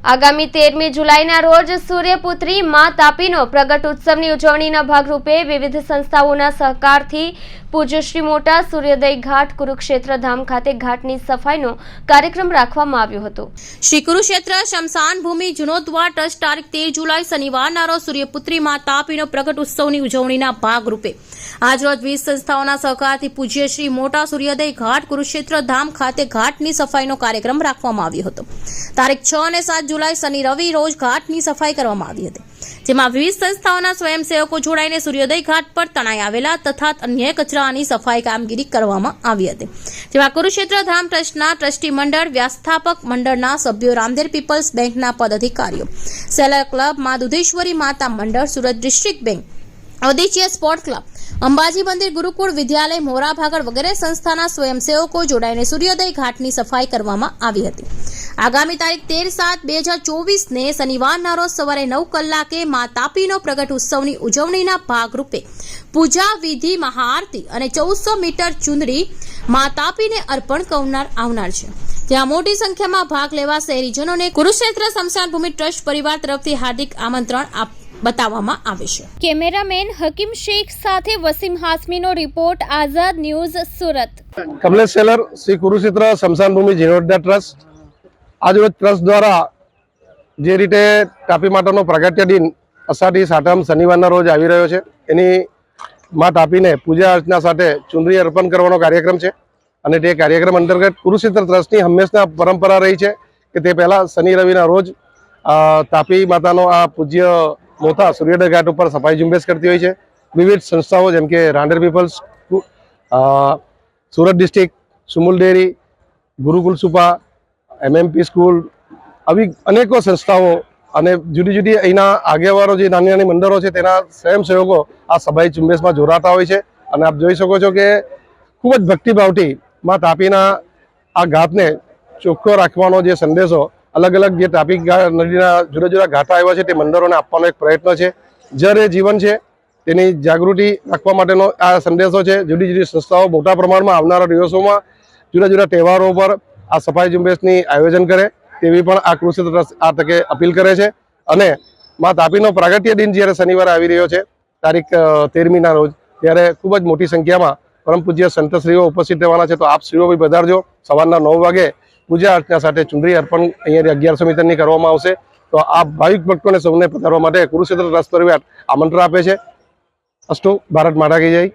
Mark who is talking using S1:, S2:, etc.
S1: આગામી 13મી જુલાઈના રોજ સૂર્યપુત્રી માં તાપીનો પ્રગટ ઉત્સવની ઉજવણીના ભાગરૂપે વિવિધ સંસ્થાઓના સહકારથી પૂજ્ય શ્રી મોટા સૂર્યોદય ઘાટ કુરુક્ષેત્ર ધામ ખાતે ઘાટની સફાઈનો કાર્યક્રમ રાખવામાં આવ્યો હતો।
S2: શ્રી કુરુક્ષેત્ર શમશાન ભૂમિ જીર્ણોદ્ધાર ટ્રસ્ટ તારીખ 13 જુલાઈ શનિવારના રોજ સૂર્યપુત્રી માં તાપીનો પ્રગટ ઉત્સવની ઉજવણીના ભાગરૂપે આજરોજ 20 સંસ્થાઓના સહકારથી પૂજ્ય શ્રી મોટા સૂર્યોદય ઘાટ કુરુક્ષેત્ર ધામ ખાતે ઘાટની સફાઈનો કાર્યક્રમ રાખવામાં આવ્યો હતો। તારીખ 6 અને 7 જુલાઈ શનિ રવિ રોજ ઘાટની સફાઈ કરવામાં આવી હતી, જેમાં વિવિધ સંસ્થાઓના સ્વયંસેવકો જોડાઈને સૂર્યોદય ઘાટ પર તણાઈ આવેલા તથા અન્ય કચરાની સફાઈ કામગીરી કરવામાં આવી હતી, જેમાં કુરુક્ષેત્ર ધામ ટ્રસ્ટના ટ્રસ્ટી મંડળ, વ્યવસ્થાપક મંડળના સભ્યો, રામદેવ પીપલ્સ બેંકના પદાધિકારીઓ, સેલર ક્લબ, મા Dudheshwari Mata Mandal, Surat district bank, Odichiya sport club, Ambaji Mandir, Gurukul વિદ્યાલય, મોરા ભાગળ વગેરે સંસ્થાના સ્વયંસેવકો જોડાઈને સૂર્યોદય ઘાટની સફાઈ કરવામાં આવી હતી। આગામી તારીખ 13/7/2024 ને શનિવારના રોજ સવારે 9 કલાકે મા તાપીનો પ્રગટ ઉત્સવની ઉજવણીના ભાગરૂપે પૂજા વિધિ, મહાઆરતી અને 1400 મીટર ચુંદડી મા તાપીને અર્પણ કરનાર આવનાર છે, જ્યાં મોટી સંખ્યામાં ભાગ લેવા શહેરીજનોને કુરુક્ષેત્ર શમશાન ભૂમિ ટ્રસ્ટ પરિવાર તરફથી હાર્દિક આમંત્રણ બતાવવામાં આવે છે।
S1: કેમેરામેન હકીમ શેખ સાથે વસીમ હાસમીનો રિપોર્ટ, આઝાદ ન્યૂઝ, સુરત।
S3: કમલેશ સેલર, શ્રી કુરુક્ષેત્ર શમશાન ભૂમિ જીર્ણોદ્ધાર ટ્રસ્ટ આજરોજ ટ્રસ્ટ દ્વારા જે રીતે તાપી માતાનો પ્રાગટ્ય દિન અષાઢી સાતમ શનિવારના રોજ આવી રહ્યો છે, એની મા તાપીને પૂજા અર્ચના સાથે ચુંદડી અર્પણ કરવાનો કાર્યક્રમ છે અને તે કાર્યક્રમ અંતર્ગત કુરુક્ષેત્ર ટ્રસ્ટની હંમેશા પરંપરા રહી છે કે તે પહેલાં શનિ રવિના રોજ તાપી માતાનો આ પૂજ્ય મોટા સૂર્યોદય ઘાટ ઉપર સફાઈ ઝુંબેશ કરતી હોય છે। વિવિધ સંસ્થાઓ જેમ કે Rander people's, Surat district, Sumul dairy, Gurukul Supa, MMP school, આવી અનેકો સંસ્થાઓ અને જુદી જુદી અહીંના આગેવાનો જે નાની નાની મંડળો છે તેના સ્વયંસેવકો આ સફાઈ ઝુંબેશમાં જોડાતા હોય છે અને આપ જોઈ શકો છો કે ખૂબ જ ભક્તિભાવથી માં તાપીના આ ઘાટને ચોખ્ખો રાખવાનો જે સંદેશો અલગ અલગ જે તાપી નદીના જુદા જુદા ઘાટા આવ્યા છે તે મંદિરોને આપવાનો એક પ્રયત્ન છે। જળ એ જીવન છે તેની જાગૃતિ રાખવા માટેનો આ સંદેશો છે। જુદી જુદી સંસ્થાઓ મોટા પ્રમાણમાં આવનારા દિવસોમાં જુદા જુદા તહેવારો પર આ સફાઈ ઝુંબેશની આયોજન કરે તેવી પણ આ કુરુક્ષેત્ર ટ્રસ્ટ આ તકે અપીલ કરે છે અને માં તાપીનો પ્રાગટ્ય દિન જ્યારે શનિવારે આવી રહ્યો છે તારીખ 13મીના રોજ, ત્યારે ખૂબ જ મોટી સંખ્યામાં પરમ પૂજ્ય સંતશ્રીઓ ઉપસ્થિત રહેવાના છે, તો આપ શ્રીઓ બી પધારજો। સવારના 9 વાગે પૂજા અર્ચના સાથે ચુંદડી અર્પણ અહીંયાથી 1100 મીટરની કરવામાં આવશે, તો આ ભાવિક ભક્તોને સૌને પધારવા માટે કુરુક્ષેત્ર ટ્રસ્ટ પરિવાર આમંત્રણ આપે છે। અસ્તુ, ભારત માતા કી જય।